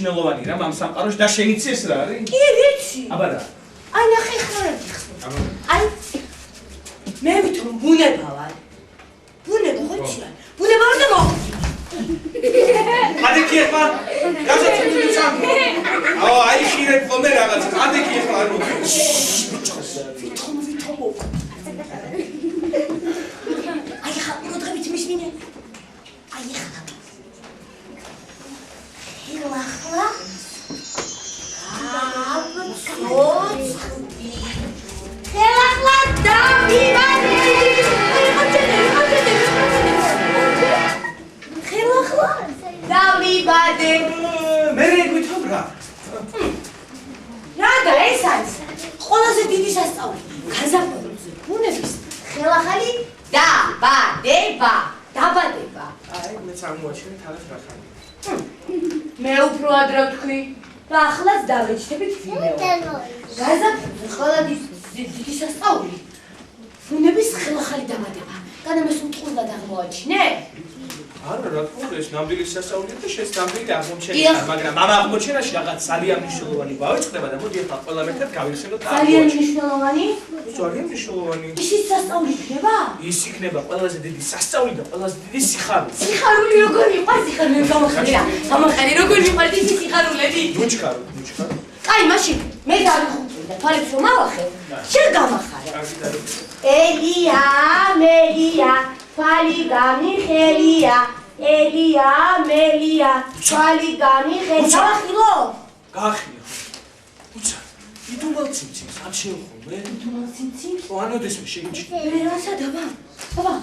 მნიშვნელოვანი რამ ამ სამყაროში და შენიც ეს რა არის? კი, ვიცი. აბა რა? აი ნახე ხარ გიხსნა. აი მე ვითომ ბუნება ვარ. ბუნება ხოჩია. ბუნება ვარ და მოხდი. ადეკი ახლა გასაცდელი წამ. აო, აი ხირებ ხოლმე რაღაცა. ადეკი ახლა არ მოხდი. ვითომ. აი ხა მოდღებით მისმინე. აი ხა Hello, მე უფრო ადრე ვთქვი და ახლაც დავეჩნებით ვიდეო. გაზაფხულზე ყველა დიდი სასწაული. ბუნების ხელახალი დამატება. განამეს უტყუნდა აღმოაჩინე? არა, რა თქმა უნდა, ეს ნამდვილი სასწაულია და შენს ნამდვილი აღმოჩენა, მაგრამ ამ აღმოჩენაში რაღაც ძალიან მნიშვნელოვანი ბავშვი ხდება და მოდი ახლა ყველა მეთქად გავიხსენოთ. ძალიან მნიშვნელოვანი? ძალიან მნიშვნელოვანი. ისიც სასწაული იქნება? ის იქნება ყველაზე დიდი სასწაული და ყველაზე დიდი სიხარული. სიხარული როგორი იყო? სიხარული გამახერია. გამახერი როგორი იყო ის სიხარულები? ნუჩქარო. კაი, მაშინ მე დავიხუტე და თვალებს რომ ავახე, შენ გამახარე. ელია, მელია, თვალი გამიხელია. ელია, მელია, თვალი გამიხელია. გავახილო? გაახილო. უცა, იდუმალცინცი, სად შევხომე? იდუმალცინცი? ანოდეს მე შეიმჩი. მე რასა დაბა? აბა.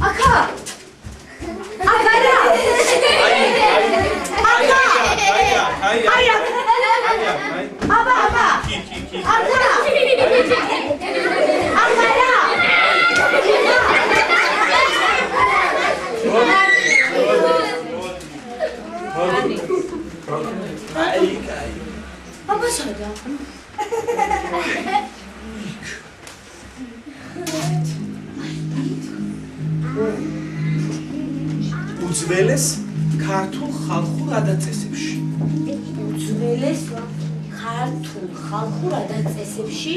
აკა. აკა რა? აი. აბა. კი. აკა. აკა რა? აბა სადა? უძველეს ქართულ ხალხურ ადაწესებში. უძველეს ქართულ ხალხურ ადაწესებში?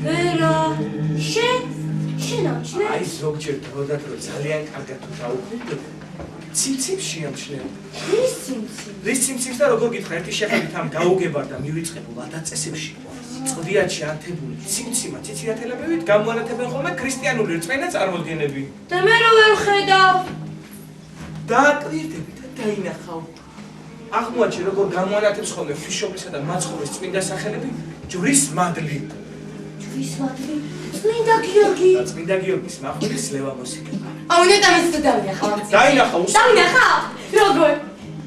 ვერა, შენ ამჩნე? აი ზოგჯერ დროდადრო ძალიან კარგად თუ დაუკვირდები, ციმციმ შეამჩნევ. რის ციმციმს და როგორ გითხრა, ერთი შეხედვით ამ გაუგებარ და მივიწყებულ ადაწესებში წვდიანში ანთებული ციმციმა ციცინათელებივით გამოანათებენ ხოლმე ქრისტიანული რწმენა წარმოდგენები. და მე რო ვერ ხედავ. დააკვირდები და დაინახავ. აღმოაჩენ როგორ გამოანათებს ხოლმე ღვთისმშობლისა და მაცხოვრის წმინდა სახელები ჯვრის მადლი. ჯვრის მადლი? წმინდა გიორგი. და წმინდა გიორგის მახვილი ლევამოსიკა. ნეტამის თუ დაინახავ. დაინახავ. დაინახავ? როგორ?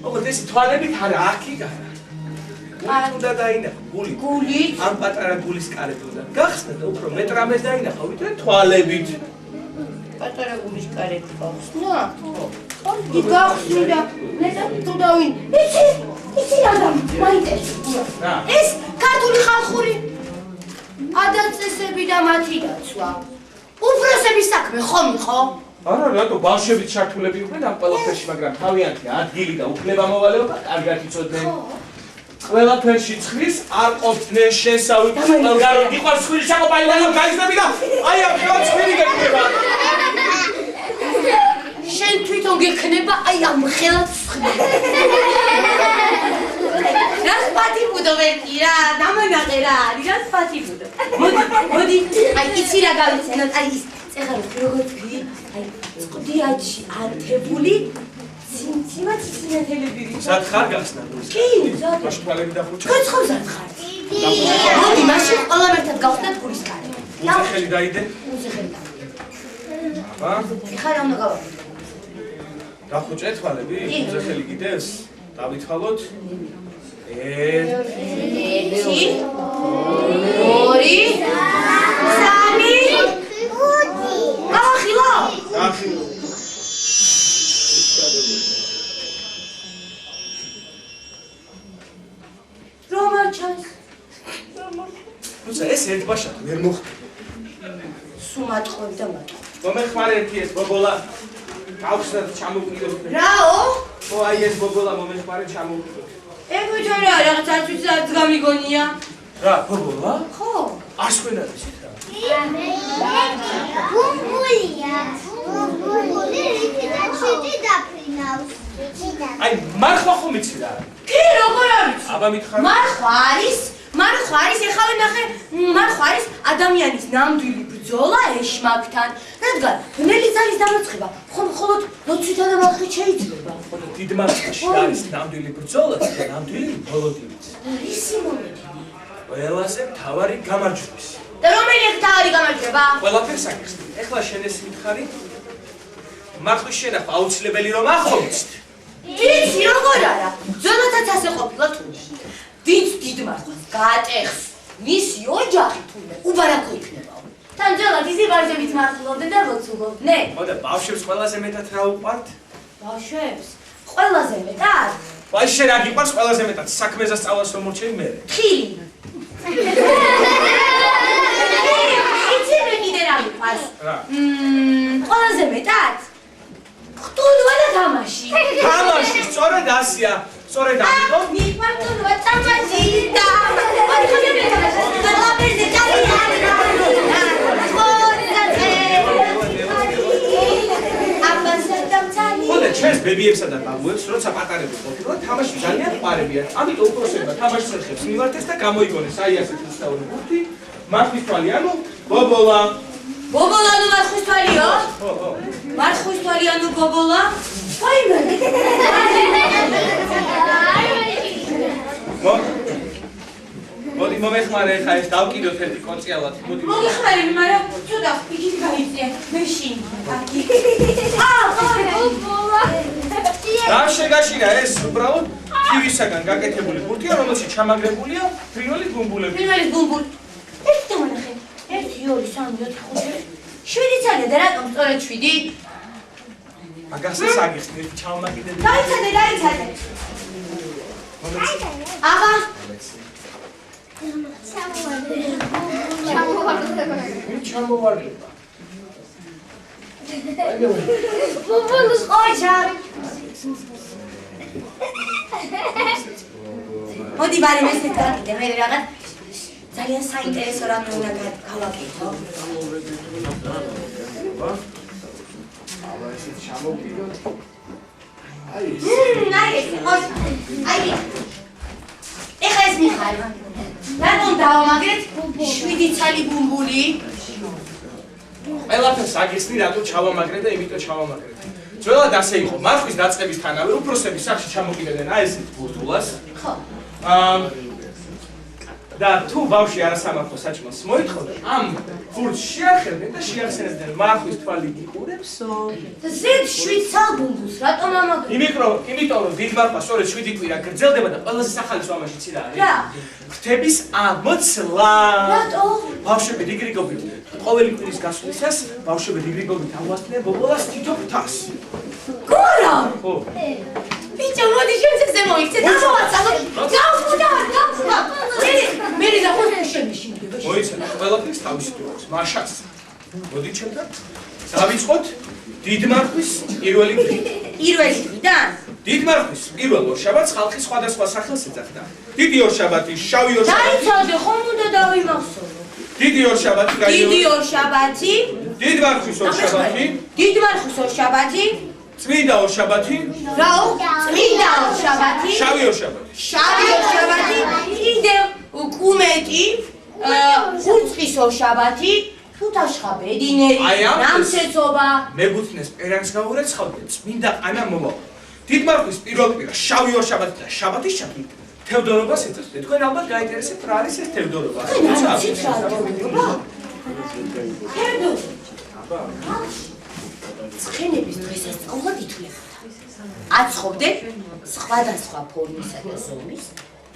ოღონდ ეს თვალებით არა აქი გარა. უნდა დაინახო გული. გული? ამ პატარა გულის კარეთ უნდა გახსნა და უფრო მეტრამეს დაინახო ვიდრე თვალებით. პატარა გულის კარეთ გახსნა? ხო, გახსნი და ნეტა თუ დავინ. იცი რადგან მაინტერესებია. ეს ქართული ხალხური ადაწესები და მათი დაცვა. უფროსების საქმე ხომ იყო? არა, რატო ბავშვებით ჩართულები იყვნენ ამ ყველაფერში, მაგრამ თავიანთი ადგილი და უფლებამოვალეობა კარგად იცოდნენ. ყველაფერში ცხრის არ ყოფდნენ შესავით. გარო გიყვარს ცხრის ჩაყოფა ილანა გაიზრები და აი ამ ხელს ცხრი გეკნება. შენ თვითონ გექნება აი ამ ხელს ცხრი. რას პატი ბუდოვეთი რა, დამანაყე რა არის, რას პატი ბუდო. მოდი, აი იცი რა გავიცენოთ, აი ის წეღარო როგორ თქვი, აი წვდიანში ანთებული ციმციმა ციცინათელები რიცა. სად ხარ გახსნა? კი, ზოგადად. მაშინ თვალები დახუჭა. კოცხობზად ხარ. მოდი, მაშინ ყველამ ერთად გავხდეთ გულის კარეთ. უძეხელი დაიდე. უძეხელი. აბა, ხარ უნდა გავაკეთო. დახუჭე თვალები, უძეხელი კიდევს. დავითვალოთ. ერთი, ორი, სამი, გავახილო? გავახილო. რომ არ ჩანს? თუმცა ეს ერთბაშად ვერ მოხდა. სუმატყობ და მატყობ. მომეხმარე ერთი ეს ბობოლა. გავხსნათ ჩამოვკიდოთ. რაო? ო აი ეს ბობოლა მომეხმარე ჩამოვკიდოთ. ეგოჯა რა, რაღაც არც გამიგონია. რა, ბობოლა? ხო. არს ქვენა ისეთ რა. ბუმბულია. ბუმბული რითიდან შეჭი დაფრინავს. აი, მარხვა ხომ იცი რა? კი, როგორ არის? აბა მითხარ. მარხვა არის, ეხლა ნახე, მარხვა არის ადამიანის ნამდვილი ბრძოლა ეშმაკთან. რადგან ბნელი ძალის დამარცხება მხოლოდ ლოცვითა და მარხვით შეიძლება. ხოლო დიდ მარცხში არის ნამდვილი ბრძოლა და ნამდვილი მოლოდინიც. ისი მომენტი? ყველაზე მთავარი გამარჯვების. და რომელი აქ თავი გამარჯვება? ყველაფერს აგიხსნი. ეხლა შენ ეს მითხარი მარხვის შენახვა აუცილებელი რომ ახოვიცით. ვიცი, როგორ არა? ბრძოლათაც ასე ყოფილა თუნდაც. ვინც დიდ მარხვას გაატეხს, მისი ოჯახი თუნდაც უბარაკო იქნებაო. თან ბრძოლად ისე ბავშვებით მარხულობდნენ და ლოცულობდნენ. ხო და ბავშვებს ყველაზე მეტად რა უყვართ? ბავშვებს? ყველაზე მეტად? აი შენ რა გიყვარს ყველაზე მეტად? საქმეზე სწავლას რომ მორჩები მე. ხილი. იცი მე კიდე რა მიყვარს? რა? ყველაზე მეტად? ხტუნვა და თამაში. თამაში, სწორედ ასია. სწორედ ამიტომ მიყვარს ხტუნვა, თამაში და ყველაფერზე წავიდა. ხოდა ჩვენს ბებიებსა და ბაბუებს, როცა პატარები ყოფილან, თამაში ძალიან ყარებიათ. ამიტომ უფროსებმა თამაშის ხერხებს მივართეს და გამოიგონეს აი ასეთი ისწავლე ბურთი, მარხვის თვალი, ანუ ბობოლა. ბობოლა ნუ მარხვის თვალიო? ხო, ხო. მარხვის თვალი ანუ ბობოლა? ვაიმე. მოდი მომეხმარე ხა ეს დავკიდოთ ერთი კონციალად. მოდი. მოგიხმარი, მაგრამ ცოტა იქით გაიწე. მეშინ. აკი. ბობოლა. რა შეგაშინა ეს უბრალოდ კივისაგან გაკეთებული ბურთია, რომელშიც ჩამაგრებულია ფრინველის ბუმბულები. ფრინველის ბუმბული. ერთი დამანახე. 1 2 3 4 5 7 წელი და რატომ სწორედ 7? მაგასაც აგიხსნი ჩამაგიდები. დაიცადე. აბა. ჩამოვარდება. ბუმბულს ყოი მოდი ბარემ ესეთ გაკიდე, მე რაღაც ძალიან საინტერესო რამე უნდა გავაკეთო. აბა ესეთ ჩამოვიდოთ. აი ეხლა ეს მიხარ. რატომ დავამაგრეთ 7 ცალი ბუმბული? ყველაფერს აგესნი რატო ჩავამაგრეთ და იმიტომ ჩავამაგრეთ. ძველად ასე იყო, მარხვის დაწყებისთანავე უფროსების სახში ჩამოკიდებდნენ აი ესეთ ბურდულას. ხო. და თუ ბავშვი არასამართლო საჭმელს მოითხოვდა, ამ ბურდს შეახერდნენ და შეახსენებდნენ მარხვის თვალი გიყურებსო. და ზედ 7 ცალ ბუმბულს რატომ ამაგრეთ? იმიტომ რომ დიდ მარხვა სწორედ 7 კვირა გრძელდება და ყველაზე სახალისო ამაში ცირა არის. რა? ღვთების ამოცლა. რატო? ბავშვები რიგრიგობით ყოველი კვირის გასვლისას ბავშვები რიგრიგობით აღვასტნენ ბობოლას თითო ღვთას. გორა! ხო. ბიჭო, მოდი შენც ესე მოიქცე, დავაცალო. გავხუდა. მე და ხუთი შემიშინდება. მოიცადა ყველაფერს თავისი თუ აქვს. მაშას. მოდი ჩემთან. დავიწყოთ დიდ მარხვის პირველი დღე. პირველი დღიდან? დიდ მარხვის პირველ ორშაბათს ხალხი სხვადასხვა სახელს ეძახდა. დიდი ორშაბათი, შავი ორშაბათი. დაიცადე, ხომ უნდა დავიმახსოვრო. დიდი ორშაბათი, დიდი ორშაბათი. დიდ მარხვის ორშაბათი. დიდ მარხვის ორშაბათი. წმინდა ორშაბათი. რაო? წმინდა ორშაბათი. შავი ორშაბათი. შავი ორშაბათი. კიდევ კუმეტი, ხურცხის ორშაბათი. თუთაშხა ბედინერი, ნამცეცობა. მეგუთნეს პერანს გაურეცხავდნენ, წმინდა ყანა მომავალ. დიდ მარხვის პირველ კვირას შავი ორშაბათი და შაბათის ჩათვლით თევდორობას ეძახდნენ. თქვენ ალბათ გაინტერესებთ რა არის ეს თევდორობა? ცხენების დღესასწაულად ითვლებოდა. აცხობდნენ სხვადასხვა ფორმისა და ზომის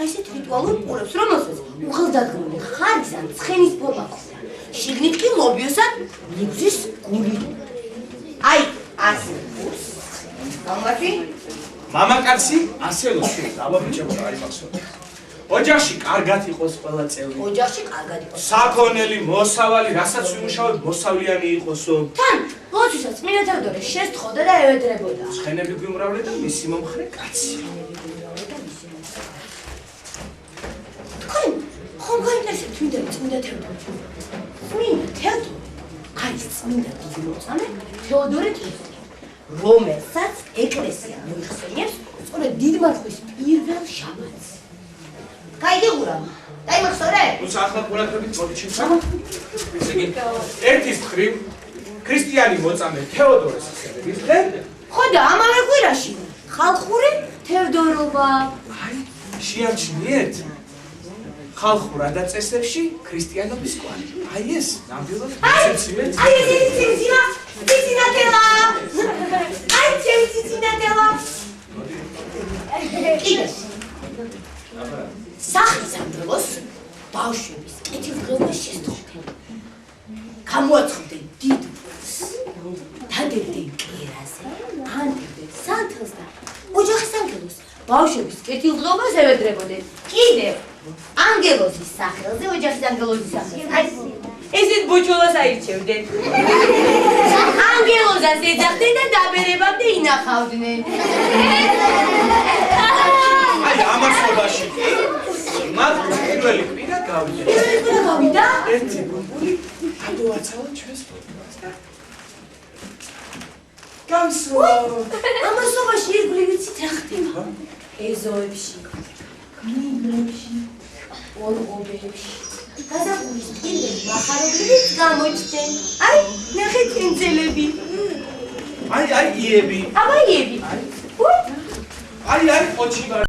ესეთ რიტუალურ პურებს, რომელსაც უხელდადგმული ხარის ან ცხენის ფორმა ჰქონდა. შიგნით კი ლობიოსად ნიგზის გული. აი, ასე პურს. გამარჯვი. მამაკაცი ასე ლოცავს, აბაბიჭებო რა იმახსოვრე. ოჯახში კარგად იყოს ყველა წევრი. ოჯახში კარგად იყოს. საქონელი, მოსავალი, რასაც ვიმუშავებ, მოსავლიანი იყოსო. თან, ლოცვისას წმინდა თევდორე შესთხოვდა და ევედრებოდა. ცხენები გვიმრავლე და მისი მომხრე კაცი. თქვენ ხომ გაინტერესებთ წმინდა თევდორე? წმინდა თევდორე არის წმინდა დიდი მოწამე თეოდორე კისერი, რომელსაც ეკლესია მოიხსენიებს სწორედ დიდ მარხვის პირველ შაბათს. გაიგეურა? დაიმახსოვრე? თუმცა ახლა ყურადღებით მოდი ჩემთან. ესე იგი, ერთის მხრივ ქრისტიანი მოწამე თეოდორეს ისერების დღე. ხო და ამავე კვირაში ხალხური თევდორობა. აი, შეარჩნიეთ ხალხურ ადაწესებში ქრისტიანობის კვალი. აი ეს ნამდვილად ციცინათელა. აი ეს ციცინათელა. აი ჩემი ციცინათელა. კიდე. სახლის ამ დროს ბავშვების კეთილდღეობა შესთხოვდნენ. გამოაცხობდნენ დიდ ფულს. დადებდნენ კერაზე, ანდებდნენ სანთელს და ოჯახის ანგელოზს ბავშვების კეთილდღეობას ევედრებოდნენ. კიდევ ანგელოზის სახელზე, ოჯახის ანგელოზის სახელზე. აი ესეთ ბოჭოლას აირჩევდნენ. ანგელოზას ეძახდნენ და დაბერებამდე ინახავდნენ. აი ამასობაში მათ პირველი კვირა გავიდა. პირველი კვირა გავიდა? ერთი ბუმბული გადავაცალა ჩვენს ბუმბულს და გამსვა. ამასობაში ირგვლივ იცით რა ხდება? ეზოებში, კნიბრებში, ორღობებში. გაზაფხულის ტკივილები მახარებლებით გამოჩნდნენ. აი, ნახეთ ენძელები. აი, იები. აბა იები. აი, ყოჩიბარი.